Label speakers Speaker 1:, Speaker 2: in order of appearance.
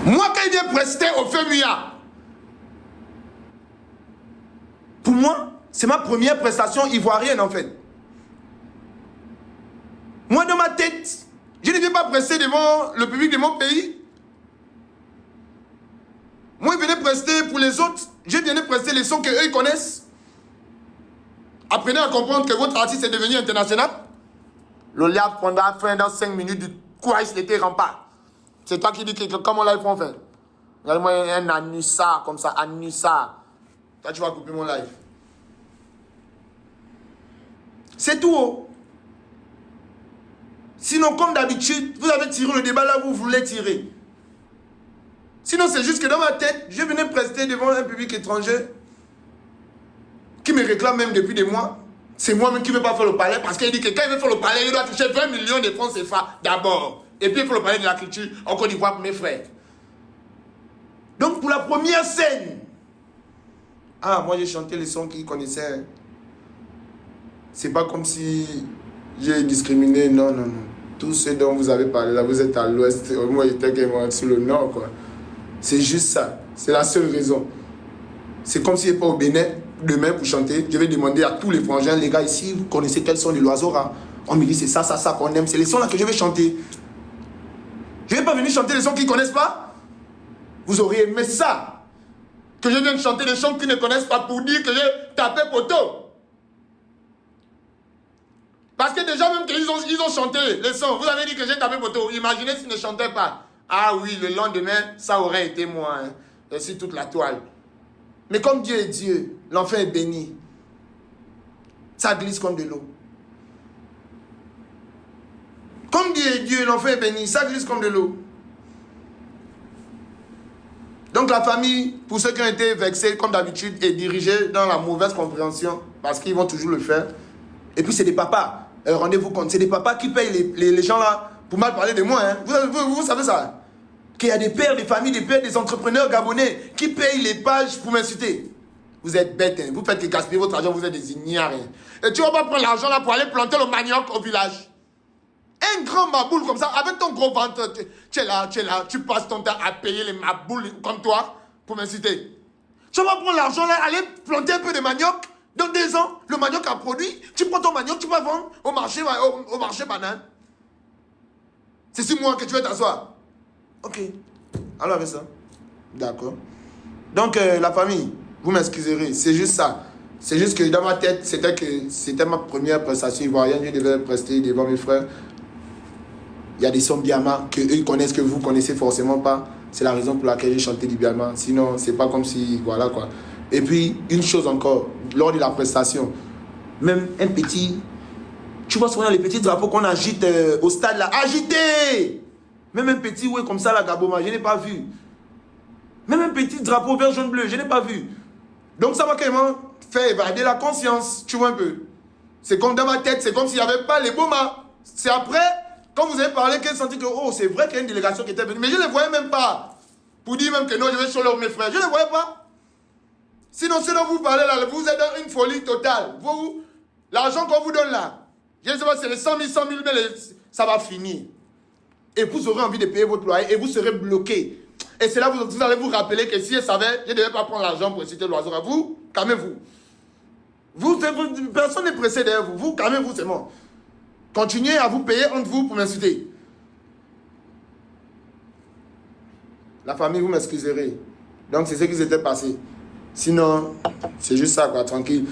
Speaker 1: Moi, quand il vient prester au FEMUA, pour moi, c'est ma première prestation ivoirienne en fait. Moi, dans ma tête, je ne viens pas prester devant le public de mon pays. Moi, je venais prester pour les autres. Je venais prester les sons qu'eux, ils connaissent. Apprenez à comprendre que votre artiste est devenu international. Lolia prendra fin dans 5 minutes du quoi il était rempart. C'est toi qui dis que comment là ils font faire. Regarde-moi un anussard comme ça, anussard. Toi, tu vas couper mon live. C'est tout. Oh. Sinon, comme d'habitude, vous avez tiré le débat là où vous voulez tirer. Sinon, c'est juste que dans ma tête, je venais prester devant un public étranger qui me réclame même depuis des mois. C'est moi-même qui ne veux pas faire le palais parce qu'il dit que quand il veut faire le palais, il doit toucher 20 millions de francs CFA d'abord. Et puis il faut le palais de la culture en Côte d'Ivoire pour mes frères. Donc pour la première scène, ah, moi j'ai chanté les sons qu'ils connaissaient. C'est pas comme si j'ai discriminé, non, non, non. Tout ce dont vous avez parlé là, vous êtes à l'ouest, moi j'étais sur le nord, quoi. C'est juste ça, c'est la seule raison. C'est comme si je n'étais pas au Bénin, demain pour chanter, je vais demander à tous les frangins, les gars ici, vous connaissez quels sont les l'oiseau rare? On me dit c'est ça, ça, ça qu'on aime, c'est les sons là que je vais chanter. Je ne vais pas venir chanter les sons qu'ils ne connaissent pas. Vous auriez aimé ça. Que je vienne chanter des sons qu'ils ne connaissent pas pour dire que j'ai tapé poteau. Parce que déjà même qu'ils ont chanté les sons, vous avez dit que j'ai tapé poteau. Imaginez s'ils ne chantaient pas. Ah oui, le lendemain, ça aurait été moi. Hein. Et sur toute la toile. Mais comme Dieu est Dieu, l'enfant est béni. Ça glisse comme de l'eau. Comme Dieu est Dieu, l'enfant est béni, ça glisse comme de l'eau. Donc la famille, pour ceux qui ont été vexés, comme d'habitude, est dirigée dans la mauvaise compréhension, parce qu'ils vont toujours le faire. Et puis c'est des papas, rendez-vous compte, c'est des papas qui payent les gens là, pour mal parler de moi. Hein. Vous savez ça? Qu'il y a des pères, des familles, des pères, des entrepreneurs gabonais qui payent les pages pour m'insulter. Vous êtes bêtes, hein. Vous faites que gaspiller votre argent, vous êtes des ignares. Hein. Et tu vas pas prendre l'argent là pour aller planter le manioc au village. Un grand maboule comme ça, avec ton gros ventre, tu es là, tu passes ton temps à payer les maboules comme toi pour m'insulter. Tu vas prendre l'argent là, aller planter un peu de manioc. Dans 2 ans, le manioc a produit, tu prends ton manioc, tu vas vendre au marché banane. C'est 6 mois que tu vas t'asseoir. Ok. Alors avec ça. D'accord. Donc la famille, vous m'excuserez, c'est juste ça. C'est juste que dans ma tête, c'était ma première prestation ivoirienne, je devais prester devant mes frères. Il y a des sons Biama que eux connaissent, que vous connaissez forcément pas. C'est la raison pour laquelle j'ai chanté du Biama. Sinon, c'est pas comme si, voilà quoi. Et puis, une chose encore, lors de la prestation, même un petit, tu vois souvent les petits drapeaux qu'on agite au stade là, agité! Même un petit, ouais, comme ça, la Gaboma, je n'ai pas vu. Même un petit drapeau vert, jaune, bleu, je n'ai pas vu. Donc ça va carrément faire évader la conscience, tu vois un peu. C'est comme dans ma tête, c'est comme s'il n'y avait pas les Boma. C'est après, quand vous avez parlé, qu'elle sentit que, oh, c'est vrai qu'il y a une délégation qui était venue. Mais je ne les voyais même pas. Pour dire même que non, je vais sur mes frères. Je ne les voyais pas. Sinon, ce dont vous parlez là, vous êtes dans une folie totale. Vous, l'argent qu'on vous donne là, je ne sais pas, c'est les 100 000, mais ça va finir. Et vous aurez envie de payer votre loyer et vous serez bloqué. Et c'est là que vous allez vous rappeler que si je savais, je ne devais pas prendre l'argent pour inciter l'oiseau. Vous, calmez-vous. Personne n'est pressé derrière vous. Vous, calmez-vous, c'est bon. Continuez à vous payer entre vous pour m'insulter. La famille, vous m'excuserez. Donc, c'est ce qui s'était passé. Sinon, c'est juste ça, quoi, tranquille.